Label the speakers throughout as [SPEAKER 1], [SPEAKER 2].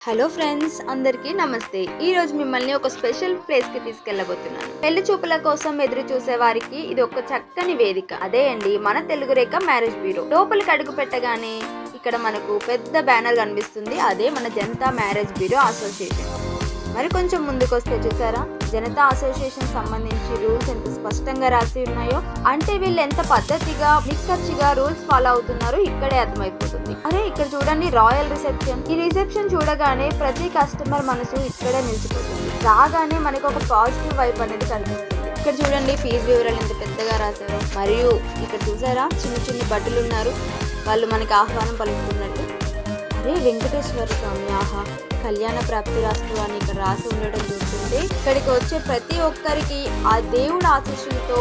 [SPEAKER 1] Hello friends, అందరికీ నమస్తే. ఈ రోజు మిమ్మల్ని ఒక స్పెషల్ ప్లేస్ కి తీసుకెళ్లబోతున్నాను. పెళ్లి చూపుల కోసం ఎదురు చూసే వారికి ఇది ఒక చక్కని వేదిక. అదే అండి మన తెలుగు రేఖ మ్యారేజ్ బ్యూరో. లోపలికి అడుగు పెట్టగానే ఇక్కడ మనకు పెద్ద బ్యానర్ కనిపిస్తుంది. అదే మన జనతా మ్యారేజ్ బ్యూరో అసోసియేషన్. మరి కొంచెం ముందుకు వస్తే చూసారా, జనతా అసోసియేషన్ సంబంధించి రూల్స్ ఎంత స్పష్టంగా రాసి ఉన్నాయో, అంటే వీళ్ళు ఎంత పద్ధతిగా నిక్కచ్చిగా రూల్స్ ఫాలో అవుతున్నారో ఇక్కడే అర్థమైపోతుంది. అరే ఇక్కడ చూడండి, రాయల్ రిసెప్షన్. ఈ రిసెప్షన్ చూడగానే ప్రతి కస్టమర్ మనసు ఇక్కడే నిలిచిపోతుంది. రాగానే మనకు ఒక పాజిటివ్ వైబ్ అనేది కనిపిస్తుంది. ఇక్కడ చూడండి, ఫీజు వివరాలు ఎంత పెద్దగా రాశారు. మరియు ఇక్కడ చూసారా, చిన్న చిన్న బట్టలు ఉన్నారు, వాళ్ళు మనకి ఆహ్వానం పలుకుతున్నట్టు. అరే వెంకటేశ్వర స్వామి, ఆహా కళ్యాణ ప్రాప్తి రాస్తు అని ఇక్కడ రాసి ఉండడం చూస్తుంటే ఇక్కడికి వచ్చే ప్రతి ఒక్కరికి ఆ దేవుడు ఆశీస్సులతో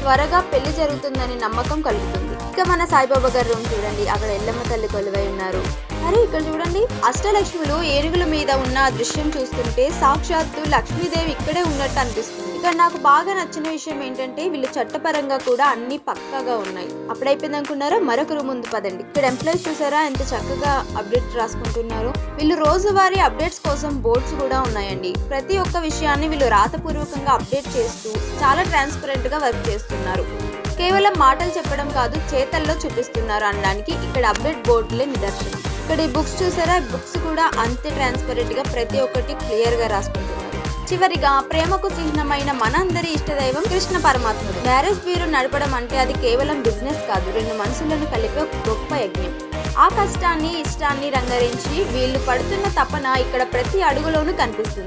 [SPEAKER 1] త్వరగా పెళ్లి జరుగుతుందని నమ్మకం కలుగుతుంది. ఇక మన సాయిబాబా గారి రూమ్ చూడండి, అక్కడ ఎల్లమ్మ తల్లి కొలువై ఉన్నారు. అరే ఇక్కడ చూడండి, అష్టలక్ష్ములు ఏనుగుల మీద ఉన్న దృశ్యం చూస్తుంటే సాక్షాత్తు లక్ష్మీదేవి ఇక్కడే ఉన్నట్టు అనిపిస్తుంది. ఇక్కడ నాకు బాగా నచ్చిన విషయం ఏంటంటే వీళ్ళు చట్టపరంగా కూడా అన్ని పక్కాగా ఉన్నాయి. అప్పుడైపోయింది అనుకున్నారా, మరొక రూమ్ ముందు పదండి. ఇక్కడ ఎంప్లాయీస్ చూసారా ఎంత చక్కగా అప్డేట్ రాసుకుంటున్నారు. వీళ్ళు రోజువారీ అప్డేట్స్ కోసం బోర్డ్స్ కూడా ఉన్నాయండి. ప్రతి ఒక్క విషయాన్ని వీళ్ళు రాతపూర్వకంగా అప్డేట్ చేస్తూ చాలా ట్రాన్స్పరెంట్ గా వర్క్ చేస్తున్నారు. కేవలం మాటలు చెప్పడం కాదు, చేతల్లో చూపిస్తున్నారు అనడానికి ఇక్కడ అప్డేట్ బోర్డులే నిదర్శనం. ఇక్కడ ఈ బుక్స్ చూసారా, బుక్స్ కూడా అంతే ట్రాన్స్పరెంట్ గా ప్రతి ఒక్కటి క్లియర్ గా రాసుకుంటున్నారు. చివరిగా ప్రేమకు చిహ్నమైన మనందరి ఇష్టదైవం కృష్ణ పరమాత్ముడు. మ్యారేజ్ బ్యూరో నడపడం అంటే అది కేవలం బిజినెస్ కాదు, రెండు మనసులను కలిపే ఒక గొప్ప యజ్ఞం. ఆ కష్టాన్ని ఇష్టాన్ని రంగరించి వీళ్ళు పడుతున్న తపన ఇక్కడ ప్రతి అడుగులోనూ కనిపిస్తుంది.